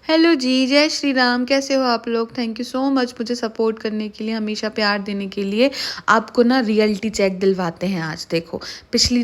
Hello जी, जय श्री राम। कैसे हो आप लोग? थैंक यू सो मच मुझे सपोर्ट करने के लिए, हमेशा प्यार देने के लिए। आपको ना रियलिटी चेक दिलवाते हैं आज। देखो, पिछली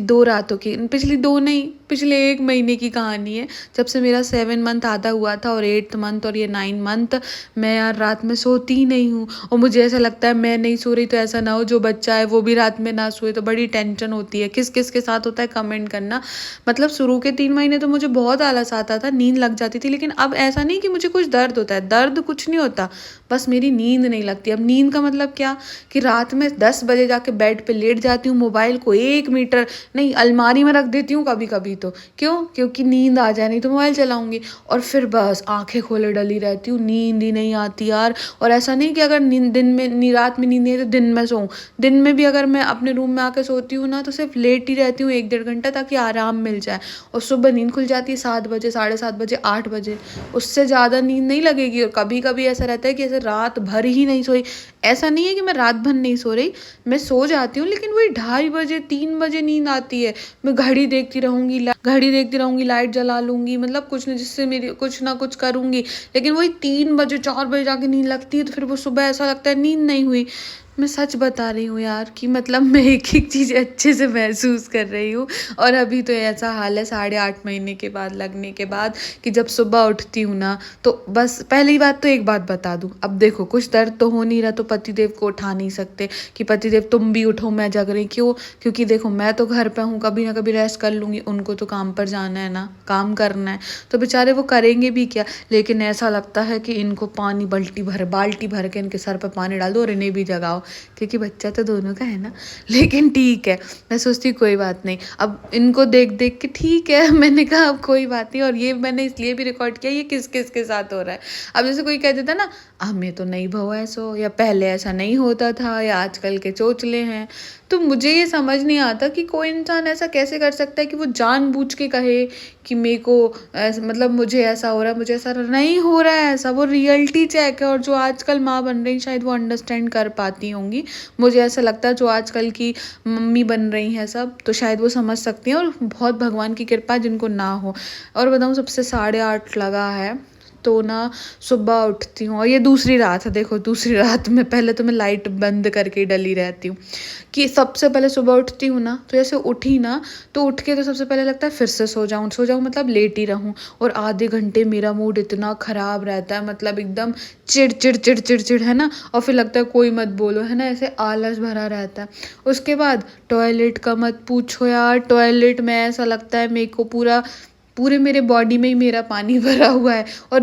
2 नहीं, पिछले 1 महीने की कहानी है। जब से मेरा 7 मंथ आधा हुआ था और 8th मंथ और ये 9 मंथ, मैं यार रात में सोती ही नहीं हूँ। और मुझे ऐसा लगता है मैं नहीं सो रही तो ऐसा ना हो जो बच्चा है वो भी रात में ना सोए, तो बड़ी टेंशन होती है। किस-किस के साथ होता है कमेंट करना। मतलब शुरू के 3 महीने तो मुझे बहुत आलस आता था, नींद लग जाती थी, लेकिन अब ऐसा नहीं कि मुझे कुछ दर्द होता है, दर्द कुछ नहीं होता, बस मेरी नींद नहीं लगती। अब नींद का मतलब क्या, कि रात में 10 बजे जाके बेड पे लेट जाती हूँ, मोबाइल को 1 मीटर नहीं अलमारी में रख देती हूँ कभी-कभी तो। क्यों? क्योंकि नींद आ जाए, नहीं तो मोबाइल चलाऊँगी। और फिर बस आँखें खोले डली रहती हूँ, नींद ही नहीं आती यार। और ऐसा नहीं कि अगर नींद दिन में रात में नींद नहीं आई तो दिन में सोऊँ। दिन में भी अगर मैं अपने रूम में आके सोती हूँ ना, तो सिर्फ लेट ही रहती हूँ 1 डेढ़ घंटा, ताकि आराम मिल जाए। और सुबह नींद खुल जाती है 7 बजे, साढ़े 7 बजे, 8 बजे। उससे ज़्यादा नींद नहीं लगेगी। और कभी-कभी ऐसा रहता है कि ऐसे रात भर ही नहीं सोई। ऐसा नहीं है कि मैं रात भर नहीं सो रही, मैं सो जाती हूँ, लेकिन वही 2:30 बजे, 3 बजे नींद आती है। मैं घड़ी देखती रहूँगी, लाइट जला लूँगी, मतलब कुछ न जिससे मेरी कुछ ना कुछ करूँगी। लेकिन वही 3 बजे, 4 बजे जाके नींद लगती है, तो फिर वो सुबह ऐसा लगता है नींद नहीं हुई। मैं सच बता रही हूँ यार, कि मतलब मैं एक-एक चीज़ अच्छे से महसूस कर रही हूँ। और अभी तो ऐसा हाल है 8.5 महीने के बाद लगने के बाद, कि जब सुबह उठती हूँ ना, तो बस पहली बात तो एक बात बता दूँ, अब देखो कुछ दर्द तो हो नहीं रहा, तो पतिदेव को उठा नहीं सकते कि पतिदेव तुम भी उठो, मैं जग रही। क्यों? क्योंकि देखो मैं तो घर पे हूँ, कभी ना कभी रेस्ट कर लूँगी, उनको तो काम पर जाना है ना, काम करना है, तो बेचारे वो करेंगे भी क्या। लेकिन ऐसा लगता है कि इनको पानी बाल्टी भर के इनके सर पे पानी डाल दो और इन्हें भी जगाओ, क्योंकि बच्चा तो दोनों का है ना। लेकिन ठीक है, मैं सोचती हूँ कोई बात नहीं, अब इनको देख देख के ठीक है। मैंने कहा अब कोई बात नहीं। और ये मैंने इसलिए भी रिकॉर्ड किया, ये किस किस के साथ हो रहा है। अब जैसे कोई कह देता ना, हमें तो नहीं भवा ऐसो, या पहले ऐसा नहीं होता था, या आजकल के चोचले हैं, तो मुझे ये समझ नहीं आता कि कोई इंसान ऐसा कैसे कर सकता है कि वो जानबूझ के कहे कि मेरे को मतलब मुझे ऐसा हो रहा है, मुझे ऐसा नहीं हो रहा है। ऐसा वो रियलिटी चेक है। और जो आजकल माँ बन रही शायद वो अंडरस्टैंड कर पाती होंगी, मुझे ऐसा लगता है। जो आजकल की मम्मी बन रही हैं सब, तो शायद वो समझ सकती हैं, और बहुत भगवान की कृपा जिनको ना हो। और बताऊँ, सबसे 8:30 लगा है, तो ना सुबह उठती हूँ, और ये दूसरी रात है। देखो दूसरी रात में, पहले तो मैं लाइट बंद करके ही डली रहती हूँ, कि सबसे पहले सुबह उठती हूँ ना, तो जैसे उठी ना, तो उठ के तो सबसे पहले लगता है फिर से सो जाऊँ मतलब लेट ही रहूँ। और आधे घंटे मेरा मूड इतना ख़राब रहता है, मतलब एकदम चिड़ है ना। और फिर लगता है कोई मत बोलो, है ना, ऐसे आलस भरा रहता है। उसके बाद टॉयलेट का मत पूछो यार, टॉयलेट में ऐसा लगता है मेरे को पूरे मेरे बॉडी में ही मेरा पानी भरा हुआ है। और